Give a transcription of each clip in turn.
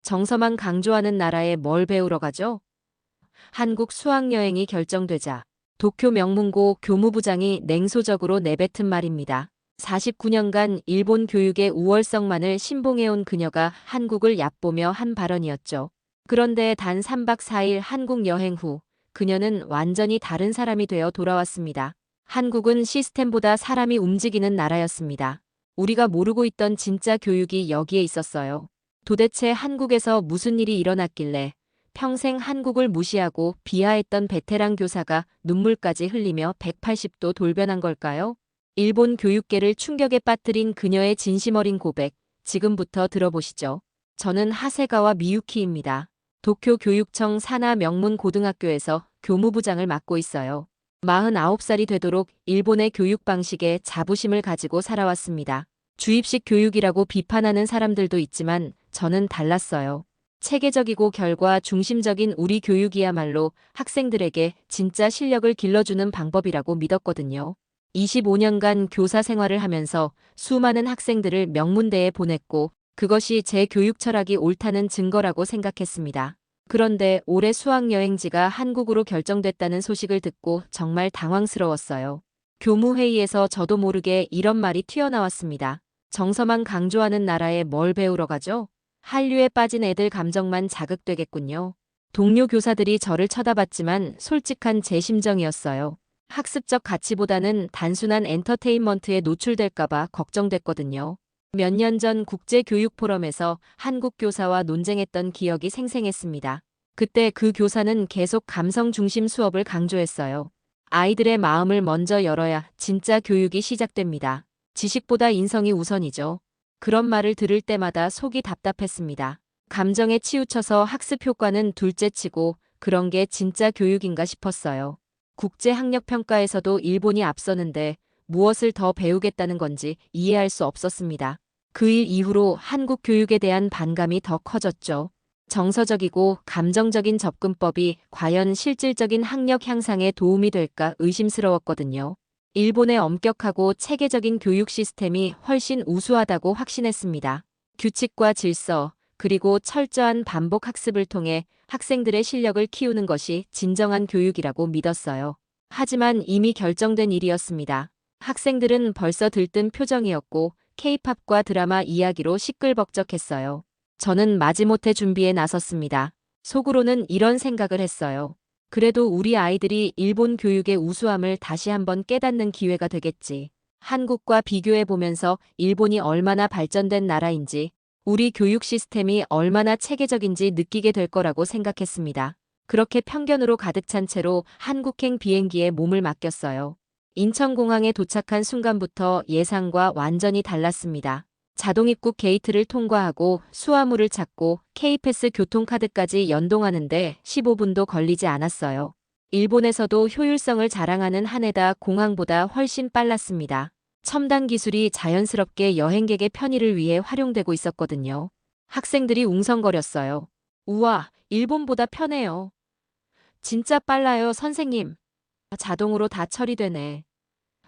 정서만 강조하는 나라에 뭘 배우러 가죠? 한국 수학여행이 결정되자 도쿄 명문고 교무부장이 냉소적으로 내뱉은 말입니다. 49년간 일본 교육의 우월성만을 신봉해온 그녀가 한국을 얕보며 한 발언이었죠. 그런데 단 3박 4일 한국 여행 후 그녀는 완전히 다른 사람이 되어 돌아왔습니다. 한국은 시스템보다 사람이 움직이는 나라였습니다. 우리가 모르고 있던 진짜 교육이 여기에 있었어요. 도대체 한국에서 무슨 일이 일어났길래 평생 한국을 무시하고 비하했던 베테랑 교사가 눈물까지 흘리며 180도 돌변한 걸까요? 일본 교육계를 충격에 빠뜨린 그녀의 진심 어린 고백, 지금부터 들어보시죠. 저는 하세가와 미유키입니다. 도쿄 교육청 산하 명문 고등학교에서 교무부장을 맡고 있어요. 49살이 되도록 일본의 교육 방식에 자부심을 가지고 살아왔습니다. 주입식 교육이라고 비판하는 사람들도 있지만 저는 달랐어요. 체계적이고 결과 중심적인 우리 교육이야말로 학생들에게 진짜 실력을 길러주는 방법이라고 믿었거든요. 25년간 교사 생활을 하면서 수많은 학생들을 명문대에 보냈고 그것이 제 교육 철학이 옳다는 증거라고 생각했습니다. 그런데 올해 수학여행지가 한국으로 결정됐다는 소식을 듣고 정말 당황스러웠어요. 교무회의에서 저도 모르게 이런 말이 튀어나왔습니다. 정서만 강조하는 나라에 뭘 배우러 가죠? 한류에 빠진 애들 감정만 자극되겠군요. 동료 교사들이 저를 쳐다봤지만 솔직한 제 심정이었어요. 학습적 가치보다는 단순한 엔터테인먼트에 노출될까봐 걱정됐거든요. 몇 년 전 국제교육포럼에서 한국 교사와 논쟁했던 기억이 생생했습니다. 그때 그 교사는 계속 감성 중심 수업을 강조했어요. 아이들의 마음을 먼저 열어야 진짜 교육이 시작됩니다. 지식보다 인성이 우선이죠. 그런 말을 들을 때마다 속이 답답했습니다. 감정에 치우쳐서 학습 효과는 둘째치고 그런 게 진짜 교육인가 싶었어요. 국제학력평가에서도 일본이 앞서는데 무엇을 더 배우겠다는 건지 이해할 수 없었습니다. 그 일 이후로 한국 교육에 대한 반감이 더 커졌죠. 정서적이고 감정적인 접근법이 과연 실질적인 학력 향상에 도움이 될까 의심스러웠거든요. 일본의 엄격하고 체계적인 교육 시스템이 훨씬 우수하다고 확신했습니다. 규칙과 질서, 그리고 철저한 반복 학습을 통해 학생들의 실력을 키우는 것이 진정한 교육이라고 믿었어요. 하지만 이미 결정된 일이었습니다. 학생들은 벌써 들뜬 표정이었고 K-팝과 드라마 이야기로 시끌벅적했어요. 저는 마지못해 준비에 나섰습니다. 속으로는 이런 생각을 했어요. 그래도 우리 아이들이 일본 교육의 우수함을 다시 한번 깨닫는 기회가 되겠지. 한국과 비교해보면서 일본이 얼마나 발전된 나라인지, 우리 교육 시스템이 얼마나 체계적인지 느끼게 될 거라고 생각했습니다. 그렇게 편견으로 가득 찬 채로 한국행 비행기에 몸을 맡겼어요. 인천공항에 도착한 순간부터 예상과 완전히 달랐습니다. 자동 입국 게이트를 통과하고 수화물을 찾고 K패스 교통카드까지 연동하는데 15분도 걸리지 않았어요. 일본에서도 효율성을 자랑하는 하네다 공항보다 훨씬 빨랐습니다. 첨단 기술이 자연스럽게 여행객의 편의를 위해 활용되고 있었거든요. 학생들이 웅성거렸어요. 우와, 일본보다 편해요. 진짜 빨라요, 선생님. 자동으로 다 처리되네.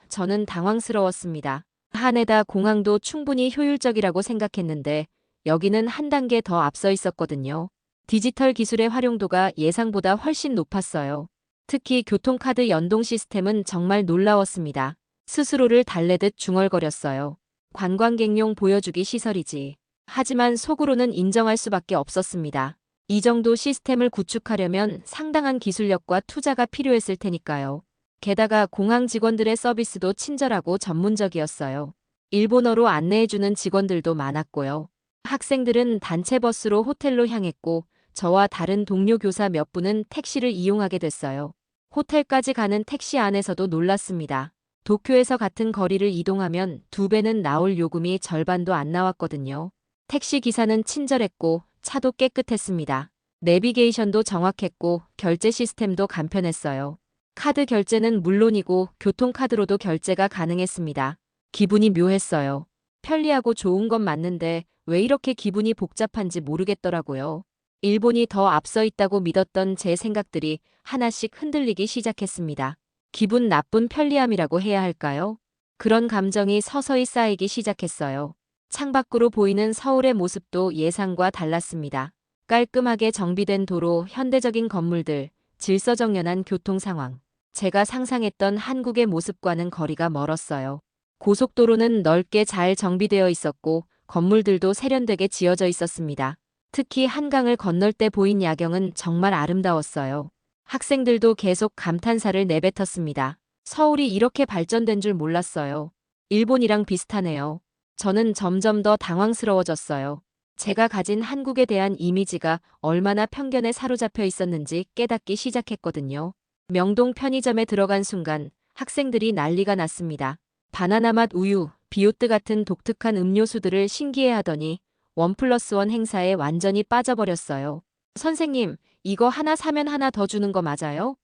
저는 당황스러웠습니다. 하네다 공항도 충분히 효율적이라고 생각했는데 여기는 한 단계 더 앞서 있었거든요. 디지털 기술의 활용도가 예상보다 훨씬 높았어요. 특히 교통카드 연동 시스템은 정말 놀라웠습니다. 스스로를 달래듯 중얼거렸어요. 관광객용 보여주기 시설이지. 하지만 속으로는 인정할 수밖에 없었습니다. 이 정도 시스템을 구축하려면 상당한 기술력과 투자가 필요했을 테니까요. 게다가 공항 직원들의 서비스도 친절하고 전문적이었어요. 일본어로 안내해주는 직원들도 많았고요. 학생들은 단체 버스로 호텔로 향했고 저와 다른 동료 교사 몇 분은 택시를 이용하게 됐어요. 호텔까지 가는 택시 안에서도 놀랐습니다. 도쿄에서 같은 거리를 이동하면 2배는 나올 요금이 절반도 안 나왔거든요. 택시 기사는 친절했고 차도 깨끗했습니다. 내비게이션도 정확했고 결제 시스템도 간편했어요. 카드 결제는 물론이고 교통카드로도 결제가 가능했습니다. 기분이 묘했어요. 편리하고 좋은 건 맞는데 왜 이렇게 기분이 복잡한지 모르겠더라고요. 일본이 더 앞서 있다고 믿었던 제 생각들이 하나씩 흔들리기 시작했습니다. 기분 나쁜 편리함이라고 해야 할까요? 그런 감정이 서서히 쌓이기 시작했어요. 창밖으로 보이는 서울의 모습도 예상과 달랐습니다. 깔끔하게 정비된 도로, 현대적인 건물들, 질서정연한 교통 상황. 제가 상상했던 한국의 모습과는 거리가 멀었어요. 고속도로는 넓게 잘 정비되어 있었고 건물들도 세련되게 지어져 있었습니다. 특히 한강을 건널 때 보인 야경은 정말 아름다웠어요. 학생들도 계속 감탄사를 내뱉었습니다. 서울이 이렇게 발전된 줄 몰랐어요. 일본이랑 비슷하네요. 저는 점점 더 당황스러워졌어요. 제가 가진 한국에 대한 이미지가 얼마나 편견에 사로잡혀 있었는지 깨닫기 시작했거든요. 명동 편의점에 들어간 순간 학생들이 난리가 났습니다. 바나나 맛 우유, 비오트 같은 독특한 음료수들을 신기해하더니 1+1 행사에 완전히 빠져버렸어요. 선생님, 이거 하나 사면 하나 더 주는 거 맞아요?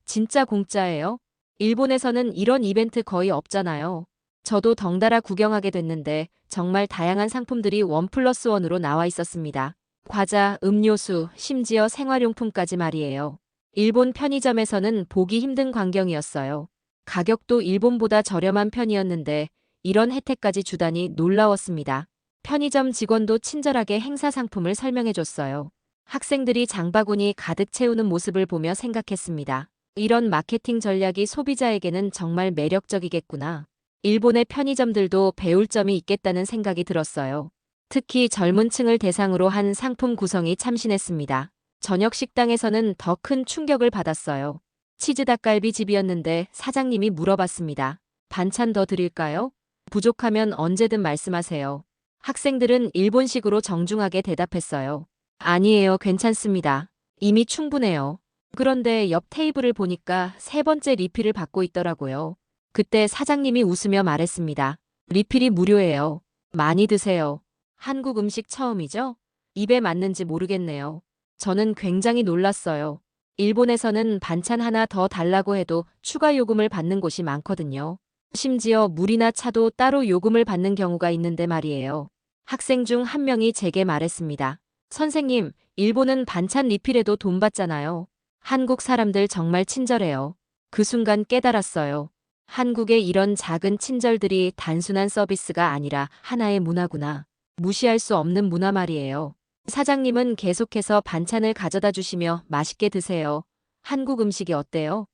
진짜 공짜예요? 일본에서는 이런 이벤트 거의 없잖아요. 저도 덩달아 구경하게 됐는데 정말 다양한 상품들이 1+1으로 나와 있었습니다. 과자, 음료수, 심지어 생활용품까지 말이에요. 일본 편의점에서는 보기 힘든 광경이었어요. 가격도 일본보다 저렴한 편이었는데 이런 혜택까지 주다니 놀라웠습니다. 편의점 직원도 친절하게 행사 상품을 설명해줬어요. 학생들이 장바구니 가득 채우는 모습을 보며 생각했습니다. 이런 마케팅 전략이 소비자에게는 정말 매력적이겠구나. 일본의 편의점들도 배울 점이 있겠다는 생각이 들었어요. 특히 젊은 층을 대상으로 한 상품 구성이 참신했습니다. 저녁 식당에서는 더 큰 충격을 받았어요. 치즈 닭갈비 집이었는데 사장님이 물어봤습니다. 반찬 더 드릴까요? 부족하면 언제든 말씀하세요. 학생들은 일본식으로 정중하게 대답했어요. 아니에요, 괜찮습니다. 이미 충분해요. 그런데 옆 테이블을 보니까 세 번째 리필을 받고 있더라고요. 그때 사장님이 웃으며 말했습니다. 리필이 무료예요. 많이 드세요. 한국 음식 처음이죠? 입에 맞는지 모르겠네요. 저는 굉장히 놀랐어요. 일본에서는 반찬 하나 더 달라고 해도 추가 요금을 받는 곳이 많거든요. 심지어 물이나 차도 따로 요금을 받는 경우가 있는데 말이에요. 학생 중 한 명이 제게 말했습니다. 선생님, 일본은 반찬 리필에도 돈 받잖아요. 한국 사람들 정말 친절해요. 그 순간 깨달았어요. 한국의 이런 작은 친절들이 단순한 서비스가 아니라 하나의 문화구나. 무시할 수 없는 문화 말이에요. 사장님은 계속해서 반찬을 가져다 주시며 맛있게 드세요. 한국 음식이 어때요?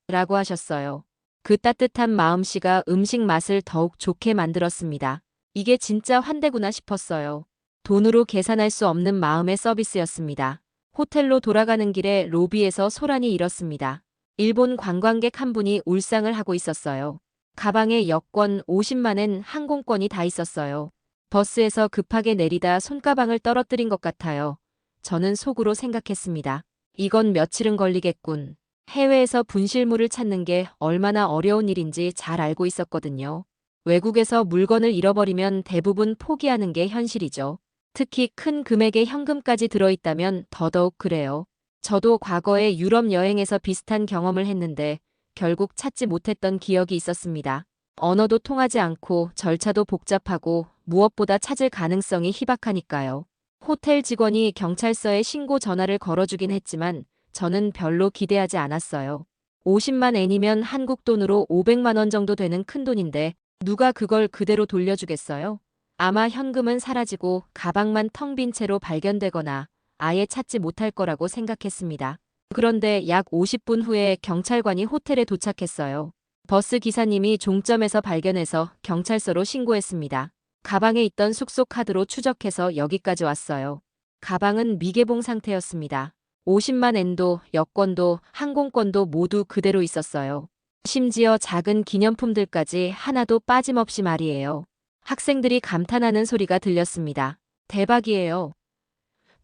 라고 하셨어요. 그 따뜻한 마음씨가 음식 맛을 더욱 좋게 만들었습니다. 이게 진짜 환대구나 싶었어요. 돈으로 계산할 수 없는 마음의 서비스였습니다. 호텔로 돌아가는 길에 로비에서 소란이 일었습니다. 일본 관광객 한 분이 울상을 하고 있었어요. 가방에 여권, 50만엔, 항공권이 다 있었어요. 버스에서 급하게 내리다 손가방을 떨어뜨린 것 같아요. 저는 속으로 생각했습니다. 이건 며칠은 걸리겠군. 해외에서 분실물을 찾는 게 얼마나 어려운 일인지 잘 알고 있었거든요. 외국에서 물건을 잃어버리면 대부분 포기하는 게 현실이죠. 특히 큰 금액의 현금까지 들어있다면 더더욱 그래요. 저도 과거에 유럽 여행에서 비슷한 경험을 했는데 결국 찾지 못했던 기억이 있었습니다. 언어도 통하지 않고 절차도 복잡하고 무엇보다 찾을 가능성이 희박하니까요. 호텔 직원이 경찰서에 신고 전화를 걸어주긴 했지만 저는 별로 기대하지 않았어요. 50만 엔이면 한국 돈으로 500만 원 정도 되는 큰돈인데 누가 그걸 그대로 돌려주겠어요? 아마 현금은 사라지고 가방만 텅 빈 채로 발견되거나 아예 찾지 못할 거라고 생각했습니다. 그런데 약 50분 후에 경찰관이 호텔에 도착했어요. 버스 기사님이 종점에서 발견해서 경찰서로 신고했습니다. 가방에 있던 숙소 카드로 추적해서 여기까지 왔어요. 가방은 미개봉 상태였습니다. 50만 엔도, 여권도, 항공권도 모두 그대로 있었어요. 심지어 작은 기념품들까지 하나도 빠짐없이 말이에요. 학생들이 감탄하는 소리가 들렸습니다. 대박이에요.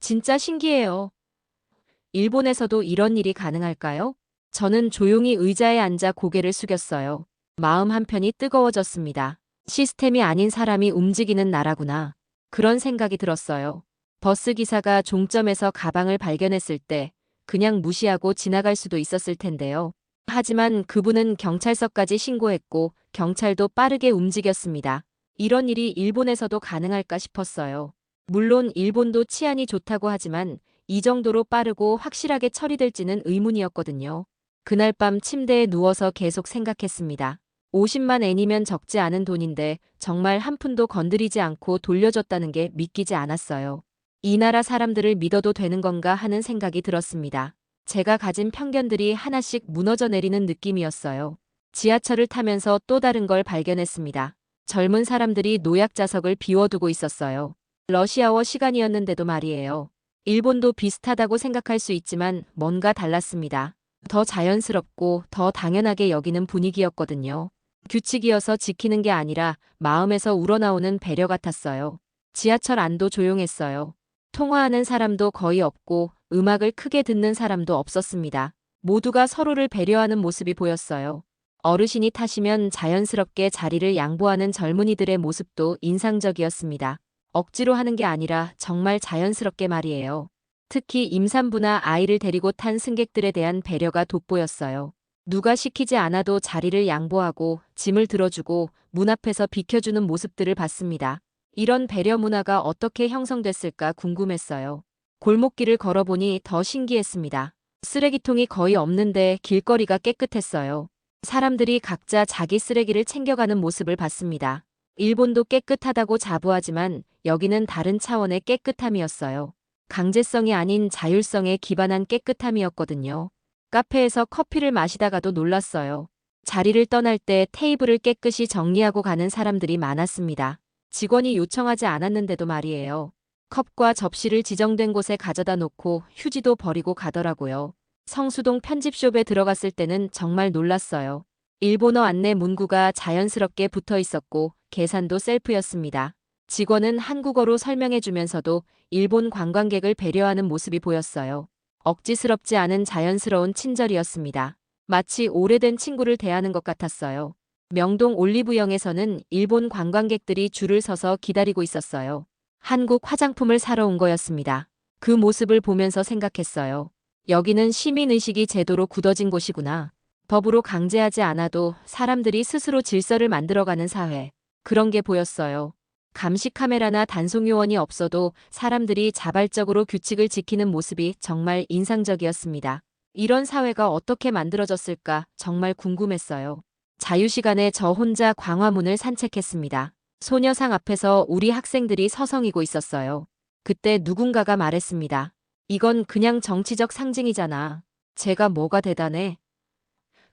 진짜 신기해요. 일본에서도 이런 일이 가능할까요? 저는 조용히 의자에 앉아 고개를 숙였어요. 마음 한편이 뜨거워졌습니다. 시스템이 아닌 사람이 움직이는 나라구나. 그런 생각이 들었어요. 버스 기사가 종점에서 가방을 발견했을 때 그냥 무시하고 지나갈 수도 있었을 텐데요. 하지만 그분은 경찰서까지 신고했고 경찰도 빠르게 움직였습니다. 이런 일이 일본에서도 가능할까 싶었어요. 물론 일본도 치안이 좋다고 하지만 이 정도로 빠르고 확실하게 처리될지는 의문이었거든요. 그날 밤 침대에 누워서 계속 생각했습니다. 50만 엔이면 적지 않은 돈인데 정말 한 푼도 건드리지 않고 돌려줬다는 게 믿기지 않았어요. 이 나라 사람들을 믿어도 되는 건가 하는 생각이 들었습니다. 제가 가진 편견들이 하나씩 무너져 내리는 느낌이었어요. 지하철을 타면서 또 다른 걸 발견했습니다. 젊은 사람들이 노약 자석을 비워두고 있었어요. 러시아워 시간이었는데도 말이에요. 일본도 비슷하다고 생각할 수 있지만 뭔가 달랐습니다. 더 자연스럽고 더 당연하게 여기는 분위기였거든요. 규칙이어서 지키는 게 아니라 마음에서 우러나오는 배려 같았어요. 지하철 안도 조용했어요. 통화하는 사람도 거의 없고 음악을 크게 듣는 사람도 없었습니다. 모두가 서로를 배려하는 모습이 보였어요. 어르신이 타시면 자연스럽게 자리를 양보하는 젊은이들의 모습도 인상적이었습니다. 억지로 하는 게 아니라 정말 자연스럽게 말이에요. 특히 임산부나 아이를 데리고 탄 승객들에 대한 배려가 돋보였어요. 누가 시키지 않아도 자리를 양보하고 짐을 들어주고 문 앞에서 비켜주는 모습들을 봤습니다. 이런 배려 문화가 어떻게 형성됐을까 궁금했어요. 골목길을 걸어보니 더 신기했습니다. 쓰레기통이 거의 없는데 길거리가 깨끗했어요. 사람들이 각자 자기 쓰레기를 챙겨가는 모습을 봤습니다. 일본도 깨끗하다고 자부하지만 여기는 다른 차원의 깨끗함이었어요. 강제성이 아닌 자율성에 기반한 깨끗함이었거든요. 카페에서 커피를 마시다가도 놀랐어요. 자리를 떠날 때 테이블을 깨끗이 정리하고 가는 사람들이 많았습니다. 직원이 요청하지 않았는데도 말이에요. 컵과 접시를 지정된 곳에 가져다 놓고 휴지도 버리고 가더라고요. 성수동 편집숍에 들어갔을 때는 정말 놀랐어요. 일본어 안내 문구가 자연스럽게 붙어 있었고 계산도 셀프였습니다. 직원은 한국어로 설명해 주면서도 일본 관광객을 배려하는 모습이 보였어요. 억지스럽지 않은 자연스러운 친절이었습니다. 마치 오래된 친구를 대하는 것 같았어요. 명동 올리브영에서는 일본 관광객들이 줄을 서서 기다리고 있었어요. 한국 화장품을 사러 온 거였습니다. 그 모습을 보면서 생각했어요. 여기는 시민의식이 제도로 굳어진 곳이구나. 법으로 강제하지 않아도 사람들이 스스로 질서를 만들어가는 사회. 그런 게 보였어요. 감시 카메라나 단속 요원이 없어도 사람들이 자발적으로 규칙을 지키는 모습이 정말 인상적이었습니다. 이런 사회가 어떻게 만들어졌을까 정말 궁금했어요. 자유시간에 저 혼자 광화문을 산책했습니다. 소녀상 앞에서 우리 학생들이 서성이고 있었어요. 그때 누군가가 말했습니다. 이건 그냥 정치적 상징이잖아. 제가 뭐가 대단해?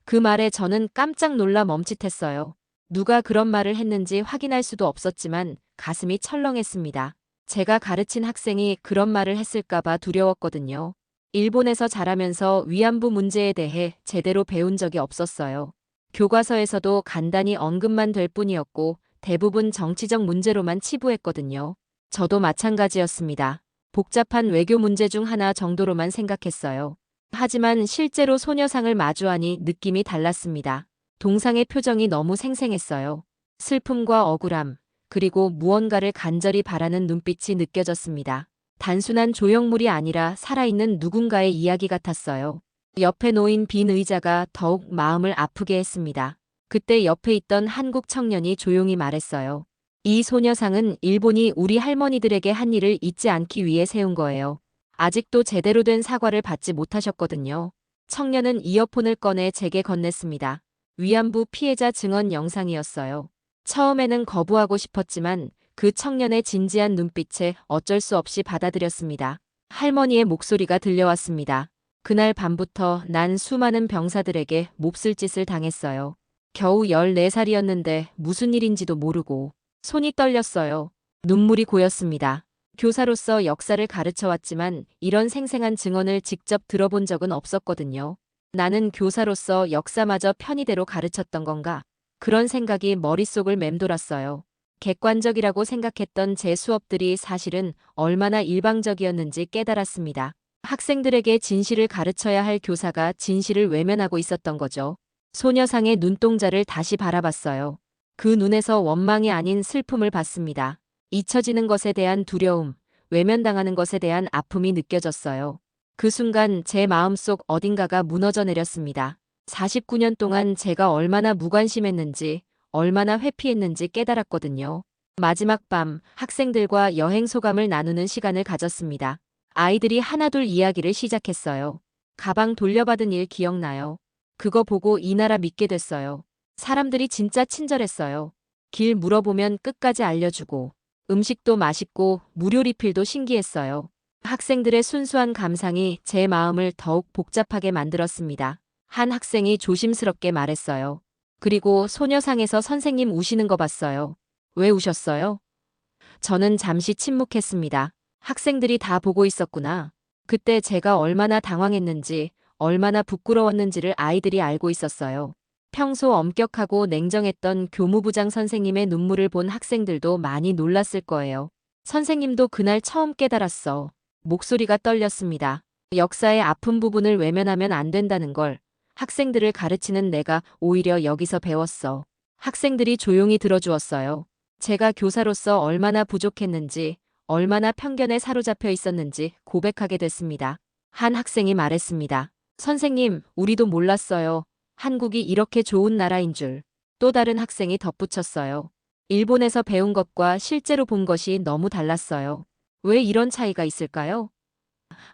그 말에 저는 깜짝 놀라 멈칫했어요. 누가 그런 말을 했는지 확인할 수도 없었지만 가슴이 철렁했습니다. 제가 가르친 학생이 그런 말을 했을까봐 두려웠거든요. 일본에서 자라면서 위안부 문제에 대해 제대로 배운 적이 없었어요. 교과서에서도 간단히 언급만 될 뿐이었고 대부분 정치적 문제로만 치부했거든요. 저도 마찬가지였습니다. 복잡한 외교 문제 중 하나 정도로만 생각했어요. 하지만 실제로 소녀상을 마주하니 느낌이 달랐습니다. 동상의 표정이 너무 생생했어요. 슬픔과 억울함, 그리고 무언가를 간절히 바라는 눈빛이 느껴졌습니다. 단순한 조형물이 아니라 살아있는 누군가의 이야기 같았어요. 옆에 놓인 빈 의자가 더욱 마음을 아프게 했습니다. 그때 옆에 있던 한국 청년이 조용히 말했어요. 이 소녀상은 일본이 우리 할머니들에게 한 일을 잊지 않기 위해 세운 거예요. 아직도 제대로 된 사과를 받지 못하셨거든요. 청년은 이어폰을 꺼내 제게 건넸습니다. 위안부 피해자 증언 영상이었어요. 처음에는 거부하고 싶었지만 그 청년의 진지한 눈빛에 어쩔 수 없이 받아들였습니다. 할머니의 목소리가 들려왔습니다. 그날 밤부터 난 수많은 병사들에게 몹쓸 짓을 당했어요. 겨우 14살이었는데 무슨 일인지도 모르고 손이 떨렸어요. 눈물이 고였습니다. 교사로서 역사를 가르쳐왔지만 이런 생생한 증언을 직접 들어본 적은 없었거든요. 나는 교사로서 역사마저 편의대로 가르쳤던 건가? 그런 생각이 머릿속을 맴돌았어요. 객관적이라고 생각했던 제 수업들이 사실은 얼마나 일방적이었는지 깨달았습니다. 학생들에게 진실을 가르쳐야 할 교사가 진실을 외면하고 있었던 거죠. 소녀상의 눈동자를 다시 바라봤어요. 그 눈에서 원망이 아닌 슬픔을 봤습니다. 잊혀지는 것에 대한 두려움, 외면당하는 것에 대한 아픔이 느껴졌어요. 그 순간 제 마음속 어딘가가 무너져 내렸습니다. 49년 동안 제가 얼마나 무관심했는지, 얼마나 회피했는지 깨달았거든요. 마지막 밤 학생들과 여행 소감을 나누는 시간을 가졌습니다. 아이들이 하나둘 이야기를 시작했어요. 가방 돌려받은 일 기억나요? 그거 보고 이 나라 믿게 됐어요. 사람들이 진짜 친절했어요. 길 물어보면 끝까지 알려주고 음식도 맛있고 무료 리필도 신기했어요. 학생들의 순수한 감상이 제 마음을 더욱 복잡하게 만들었습니다. 한 학생이 조심스럽게 말했어요. 그리고 소녀상에서 선생님 우시는 거 봤어요. 왜 우셨어요? 저는 잠시 침묵했습니다. 학생들이 다 보고 있었구나. 그때 제가 얼마나 당황했는지, 얼마나 부끄러웠는지를 아이들이 알고 있었어요. 평소 엄격하고 냉정했던 교무부장 선생님의 눈물을 본 학생들도 많이 놀랐을 거예요. 선생님도 그날 처음 깨달았어. 목소리가 떨렸습니다. 역사의 아픈 부분을 외면하면 안 된다는 걸 학생들을 가르치는 내가 오히려 여기서 배웠어. 학생들이 조용히 들어주었어요. 제가 교사로서 얼마나 부족했는지, 얼마나 편견에 사로잡혀 있었는지 고백하게 됐습니다. 한 학생이 말했습니다. 선생님, 우리도 몰랐어요. 한국이 이렇게 좋은 나라인 줄. 또 다른 학생이 덧붙였어요. 일본에서 배운 것과 실제로 본 것이 너무 달랐어요. 왜 이런 차이가 있을까요?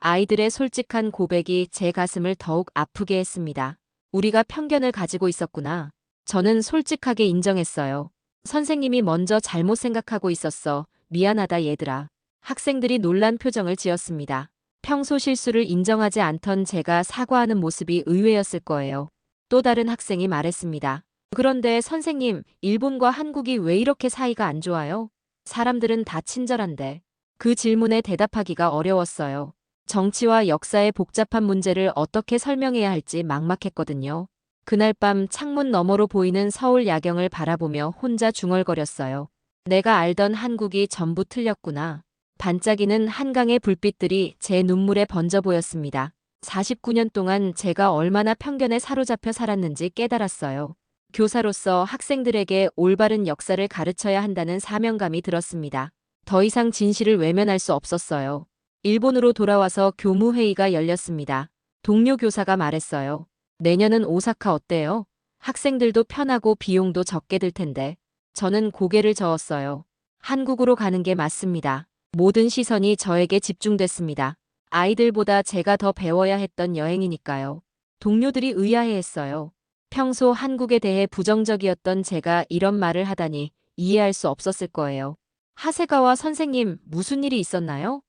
아이들의 솔직한 고백이 제 가슴을 더욱 아프게 했습니다. 우리가 편견을 가지고 있었구나. 저는 솔직하게 인정했어요. 선생님이 먼저 잘못 생각하고 있었어. 미안하다 얘들아. 학생들이 놀란 표정을 지었습니다. 평소 실수를 인정하지 않던 제가 사과하는 모습이 의외였을 거예요. 또 다른 학생이 말했습니다. 그런데 선생님, 일본과 한국이 왜 이렇게 사이가 안 좋아요? 사람들은 다 친절한데. 그 질문에 대답하기가 어려웠어요. 정치와 역사의 복잡한 문제를 어떻게 설명해야 할지 막막했거든요. 그날 밤 창문 너머로 보이는 서울 야경을 바라보며 혼자 중얼거렸어요. 내가 알던 한국이 전부 틀렸구나. 반짝이는 한강의 불빛들이 제 눈물에 번져 보였습니다. 49년 동안 제가 얼마나 편견에 사로잡혀 살았는지 깨달았어요. 교사로서 학생들에게 올바른 역사를 가르쳐야 한다는 사명감이 들었습니다. 더 이상 진실을 외면할 수 없었어요. 일본으로 돌아와서 교무회의가 열렸습니다. 동료 교사가 말했어요. 내년은 오사카 어때요? 학생들도 편하고 비용도 적게 들 텐데. 저는 고개를 저었어요. 한국으로 가는 게 맞습니다. 모든 시선이 저에게 집중됐습니다. 아이들보다 제가 더 배워야 했던 여행이니까요. 동료들이 의아해했어요. 평소 한국에 대해 부정적이었던 제가 이런 말을 하다니 이해할 수 없었을 거예요. 하세가와 선생님, 무슨 일이 있었나요?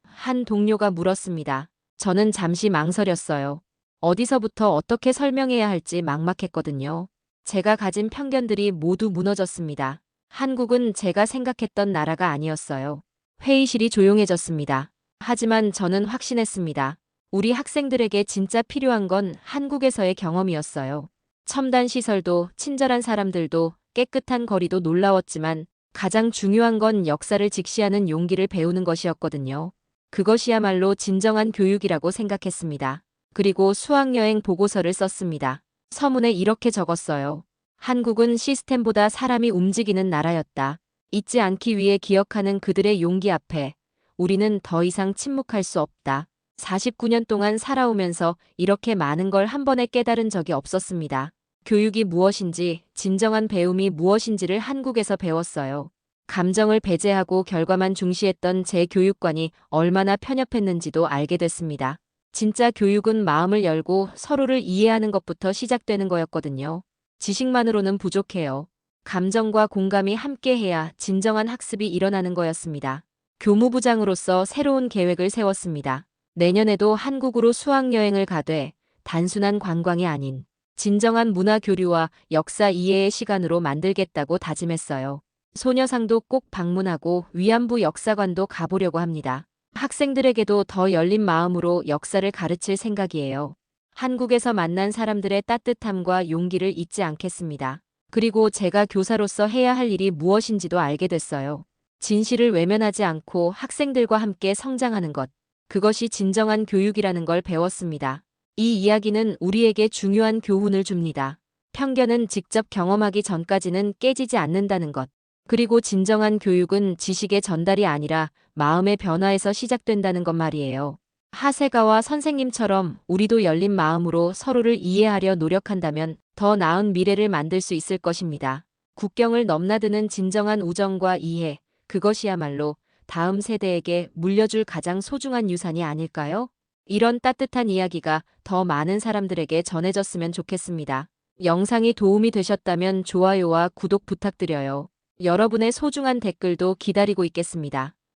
한 동료가 물었습니다. 저는 잠시 망설였어요. 어디서부터 어떻게 설명해야 할지 막막했거든요. 제가 가진 편견들이 모두 무너졌습니다. 한국은 제가 생각했던 나라가 아니었어요. 회의실이 조용해졌습니다. 하지만 저는 확신했습니다. 우리 학생들에게 진짜 필요한 건 한국에서의 경험이었어요. 첨단 시설도 친절한 사람들도 깨끗한 거리도 놀라웠지만 가장 중요한 건 역사를 직시하는 용기를 배우는 것이었거든요. 그것이야말로 진정한 교육이라고 생각했습니다. 그리고 수학여행 보고서를 썼습니다. 서문에 이렇게 적었어요. 한국은 시스템보다 사람이 움직이는 나라였다. 잊지 않기 위해 기억하는 그들의 용기 앞에 우리는 더 이상 침묵할 수 없다. 49년 동안 살아오면서 이렇게 많은 걸 한 번에 깨달은 적이 없었습니다. 교육이 무엇인지, 진정한 배움이 무엇인지를 한국에서 배웠어요. 감정을 배제하고 결과만 중시했던 제 교육관이 얼마나 편협했는지도 알게 됐습니다. 진짜 교육은 마음을 열고 서로를 이해하는 것부터 시작되는 거였거든요. 지식만으로는 부족해요. 감정과 공감이 함께해야 진정한 학습이 일어나는 거였습니다. 교무부장으로서 새로운 계획을 세웠습니다. 내년에도 한국으로 수학여행을 가되 단순한 관광이 아닌 진정한 문화 교류와 역사 이해의 시간으로 만들겠다고 다짐했어요. 소녀상도 꼭 방문하고 위안부 역사관도 가보려고 합니다. 학생들에게도 더 열린 마음으로 역사를 가르칠 생각이에요. 한국에서 만난 사람들의 따뜻함과 용기를 잊지 않겠습니다. 그리고 제가 교사로서 해야 할 일이 무엇인지도 알게 됐어요. 진실을 외면하지 않고 학생들과 함께 성장하는 것. 그것이 진정한 교육이라는 걸 배웠습니다. 이 이야기는 우리에게 중요한 교훈을 줍니다. 편견은 직접 경험하기 전까지는 깨지지 않는다는 것. 그리고 진정한 교육은 지식의 전달이 아니라 마음의 변화에서 시작된다는 것 말이에요. 하세가와 선생님처럼 우리도 열린 마음으로 서로를 이해하려 노력한다면 더 나은 미래를 만들 수 있을 것입니다. 국경을 넘나드는 진정한 우정과 이해, 그것이야말로 다음 세대에게 물려줄 가장 소중한 유산이 아닐까요? 이런 따뜻한 이야기가 더 많은 사람들에게 전해졌으면 좋겠습니다. 영상이 도움이 되셨다면 좋아요와 구독 부탁드려요. 여러분의 소중한 댓글도 기다리고 있겠습니다.